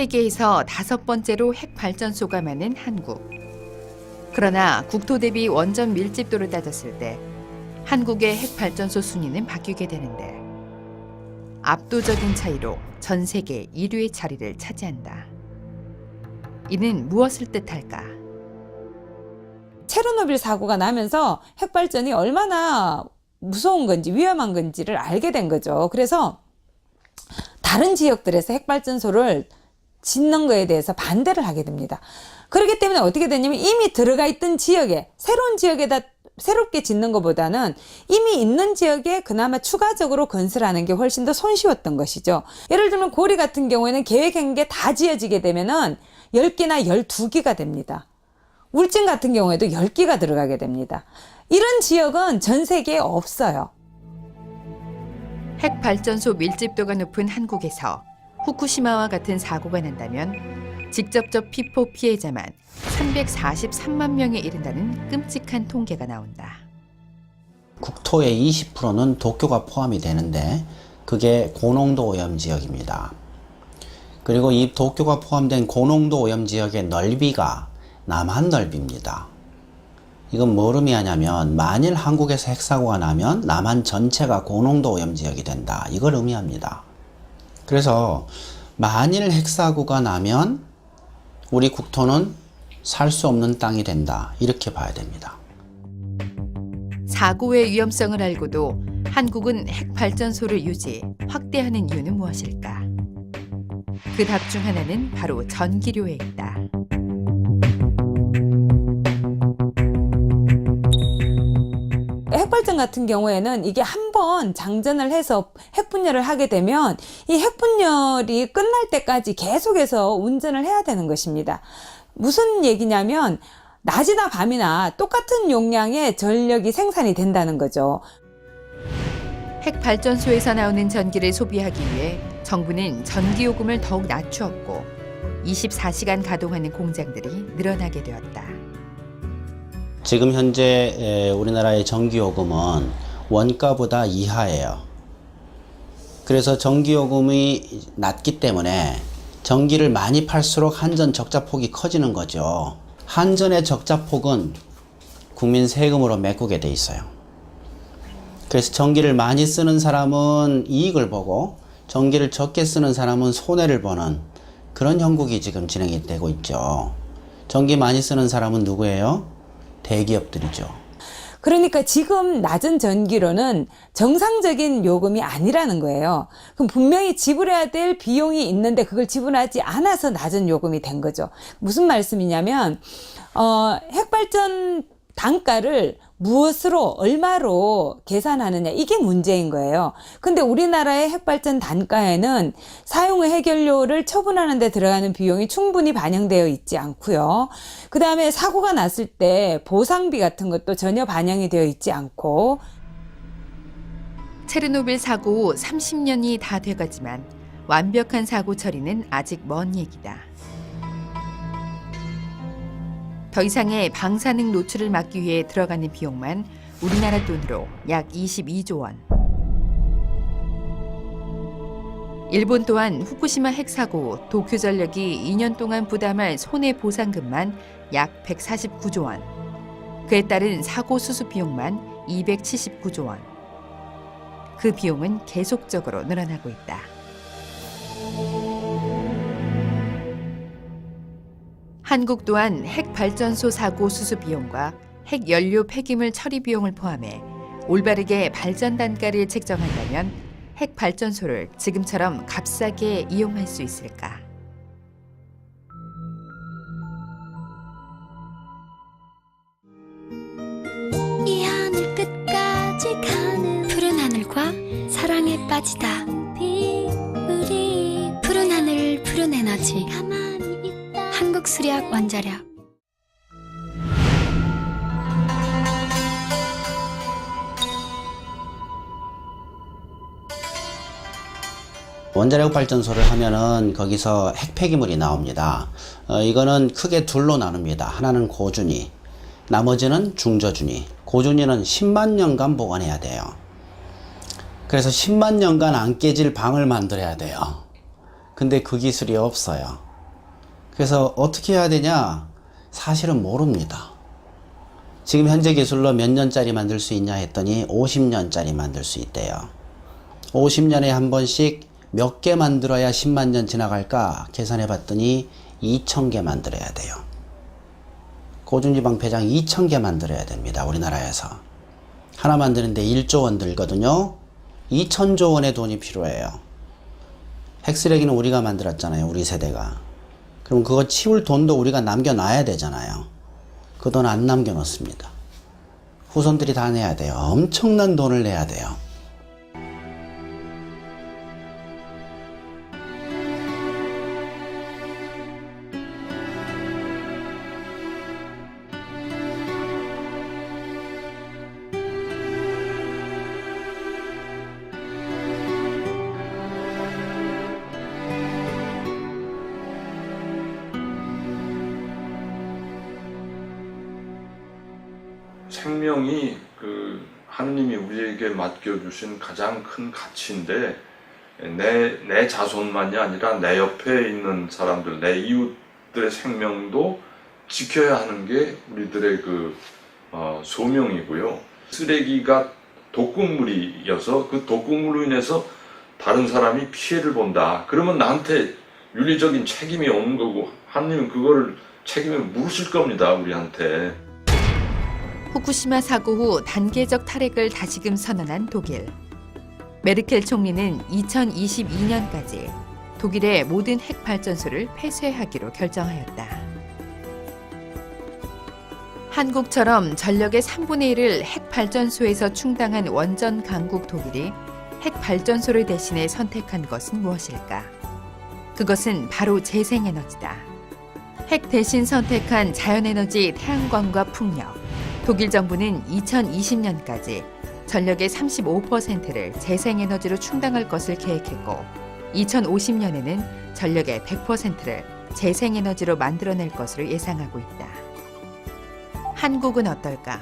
세계에서 5번째로 핵발전소가 많은 한국. 그러나 국토 대비 원전 밀집도를 따졌을 때 한국의 핵발전소 순위는 바뀌게 되는데 압도적인 차이로 전 세계 1위의 자리를 차지한다. 이는 무엇을 뜻할까? 체르노빌 사고가 나면서 핵발전이 얼마나 무서운 건지 위험한 건지를 알게 된 거죠. 그래서 다른 지역들에서 핵발전소를 짓는 거에 대해서 반대를 하게 됩니다. 그렇기 때문에 어떻게 되냐면 이미 들어가 있던 지역에 새로운 지역에다 새롭게 짓는 것보다는 이미 있는 지역에 그나마 추가적으로 건설하는 게 훨씬 더 손쉬웠던 것이죠. 예를 들면 고리 같은 경우에는 계획한 게 다 지어지게 되면은 10개나 12개가 됩니다. 울진 같은 경우에도 10개가 들어가게 됩니다. 이런 지역은 전 세계에 없어요. 핵발전소 밀집도가 높은 한국에서 후쿠시마와 같은 사고가 난다면 직접적 피폭 피해자만 343만 명에 이른다는 끔찍한 통계가 나온다. 국토의 20%는 도쿄가 포함이 되는데 그게 고농도 오염 지역입니다. 그리고 이 도쿄가 포함된 고농도 오염 지역의 넓이가 남한 넓이입니다. 이건 뭘 의미하냐면 만일 한국에서 핵사고가 나면 남한 전체가 고농도 오염 지역이 된다. 이걸 의미합니다. 그래서 만일 핵사고가 나면 우리 국토는 살 수 없는 땅이 된다. 이렇게 봐야 됩니다. 사고의 위험성을 알고도 한국은 핵발전소를 유지, 확대하는 이유는 무엇일까? 그 답 중 하나는 바로 전기료에 있다. 핵발전 같은 경우에는 이게 한번 장전을 해서 핵분열을 하게 되면 이 핵분열이 끝날 때까지 계속해서 운전을 해야 되는 것입니다. 무슨 얘기냐면 낮이나 밤이나 똑같은 용량의 전력이 생산이 된다는 거죠. 핵발전소에서 나오는 전기를 소비하기 위해 정부는 전기요금을 더욱 낮추었고 24시간 가동하는 공장들이 늘어나게 되었다. 지금 현재 우리나라의 전기요금은 원가보다 이하예요. 그래서 전기요금이 낮기 때문에 전기를 많이 팔수록 한전 적자폭이 커지는 거죠. 한전의 적자폭은 국민 세금으로 메꾸게 돼 있어요. 그래서 전기를 많이 쓰는 사람은 이익을 보고 전기를 적게 쓰는 사람은 손해를 보는 그런 형국이 지금 진행이 되고 있죠. 전기 많이 쓰는 사람은 누구예요? 대기업들이죠. 그러니까 지금 낮은 전기료는 정상적인 요금이 아니라는 거예요. 그럼 분명히 지불해야 될 비용이 있는데 그걸 지불하지 않아서 낮은 요금이 된 거죠. 무슨 말씀이냐면 핵발전 단가를 무엇으로 얼마로 계산하느냐 이게 문제인 거예요. 근데 우리나라의 핵발전 단가에는 사용 후 해결료를 처분하는 데 들어가는 비용이 충분히 반영되어 있지 않고요. 그 다음에 사고가 났을 때 보상비 같은 것도 전혀 반영이 되어 있지 않고. 체르노빌 사고 후 30년이 다 돼가지만 완벽한 사고 처리는 아직 먼 얘기다. 더 이상의 방사능 노출을 막기 위해 들어가는 비용만 우리나라 돈으로 약 22조 원. 일본 또한 후쿠시마 핵사고 후 도쿄전력이 2년 동안 부담할 손해보상금만 약 149조 원. 그에 따른 사고 수습 비용만 279조 원. 그 비용은 계속적으로 늘어나고 있다. 한국 또한 핵발전소 사고 수습 비용과 핵연료 폐기물 처리 비용을 포함해 올바르게 발전 단가를 책정한다면 핵발전소를 지금처럼 값싸게 이용할 수 있을까? 이 하늘 끝까지 가는 푸른 하늘과 사랑에 빠지다. 우리 푸른 하늘 푸른 에너지 한국수력 원자력. 원자력 발전소를 하면은 거기서 핵폐기물이 나옵니다. 이거는 크게 둘로 나눕니다. 하나는 고준위, 나머지는 중저준위. 고준위는 10만 년간 보관해야 돼요. 그래서 10만 년간 안 깨질 방을 만들어야 돼요. 근데 그 기술이 없어요. 그래서 어떻게 해야 되냐? 사실은 모릅니다. 지금 현재 기술로 몇 년짜리 만들 수 있냐 했더니 50년짜리 만들 수 있대요. 50년에 한 번씩 몇 개 만들어야 10만 년 지나갈까 계산해 봤더니 2,000개 만들어야 돼요. 고중지방 폐장 2,000개 만들어야 됩니다. 우리나라에서. 하나 만드는데 1조 원 들거든요. 2,000조 원의 돈이 필요해요. 핵쓰레기는 우리가 만들었잖아요. 우리 세대가. 그럼 그거 치울 돈도 우리가 남겨놔야 되잖아요. 그 돈 안 남겨놓습니다. 후손들이 다 내야 돼요. 엄청난 돈을 내야 돼요. 생명이 하느님이 우리에게 맡겨주신 가장 큰 가치인데 내 자손만이 아니라 내 옆에 있는 사람들, 내 이웃들의 생명도 지켜야 하는 게 우리들의 소명이고요. 쓰레기가 독극물이어서 그 독극물로 인해서 다른 사람이 피해를 본다. 그러면 나한테 윤리적인 책임이 오는 거고 하느님은 그거를 책임을 물으실 겁니다. 우리한테. 후쿠시마 사고 후 단계적 탈핵을 다시금 선언한 독일. 메르켈 총리는 2022년까지 독일의 모든 핵 발전소를 폐쇄하기로 결정하였다. 한국처럼 전력의 3분의 1을 핵 발전소에서 충당한 원전 강국 독일이 핵 발전소를 대신해 선택한 것은 무엇일까? 그것은 바로 재생에너지다. 핵 대신 선택한 자연에너지 태양광과 풍력. 독일 정부는 2020년까지 전력의 35%를 재생에너지로 충당할 것을 계획했고 2050년에는 전력의 100%를 재생에너지로 만들어낼 것으로 예상하고 있다. 한국은 어떨까?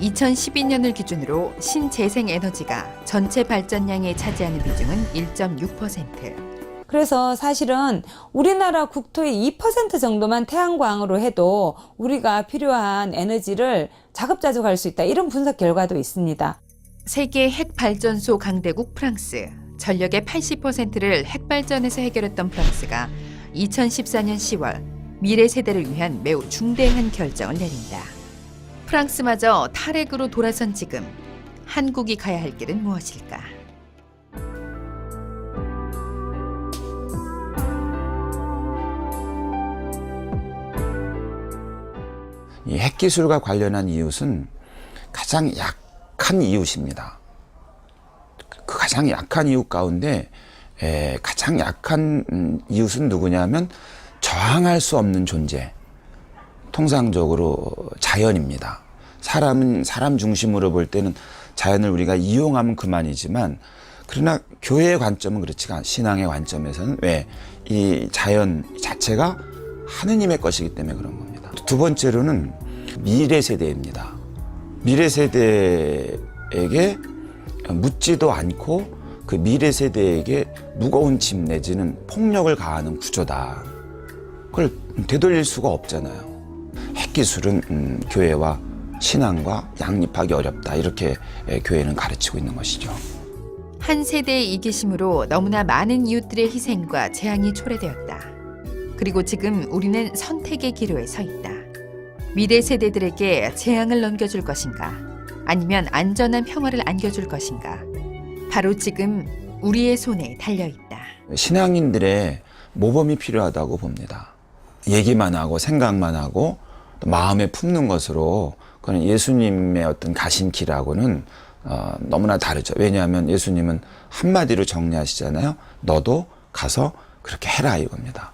2012년을 기준으로 신재생에너지가 전체 발전량에 차지하는 비중은 1.6%. 그래서 사실은 우리나라 국토의 2% 정도만 태양광으로 해도 우리가 필요한 에너지를 자급자족할 수 있다. 이런 분석 결과도 있습니다. 세계 핵발전소 강대국 프랑스. 전력의 80%를 핵발전에서 해결했던 프랑스가 2014년 10월 미래 세대를 위한 매우 중대한 결정을 내린다. 프랑스마저 탈핵으로 돌아선 지금 한국이 가야 할 길은 무엇일까? 이 핵기술과 관련한 이웃은 가장 약한 이웃입니다. 그 가장 약한 이웃 가운데 가장 약한 이웃은 누구냐면 저항할 수 없는 존재. 통상적으로 자연입니다. 사람은 사람 중심으로 볼 때는 자연을 우리가 이용하면 그만이지만 그러나 교회의 관점은 그렇지가 않아요. 신앙의 관점에서는 왜? 이 자연 자체가 하느님의 것이기 때문에 그런 겁니다. 두 번째로는 미래 세대입니다. 미래 세대에게 묻지도 않고 그 미래 세대에게 무거운 짐 내지는 폭력을 가하는 구조다. 그걸 되돌릴 수가 없잖아요. 핵기술은 교회와 신앙과 양립하기 어렵다. 이렇게 교회는 가르치고 있는 것이죠. 한 세대의 이기심으로 너무나 많은 이웃들의 희생과 재앙이 초래되었다. 그리고 지금 우리는 선택의 기로에 서 있다. 미래 세대들에게 재앙을 넘겨줄 것인가? 아니면 안전한 평화를 안겨줄 것인가? 바로 지금 우리의 손에 달려있다. 신앙인들의 모범이 필요하다고 봅니다. 얘기만 하고 생각만 하고 또 마음에 품는 것으로 그건 예수님의 어떤 가신 길하고는 너무나 다르죠. 왜냐하면 예수님은 한마디로 정리하시잖아요. 너도 가서 그렇게 해라 이겁니다.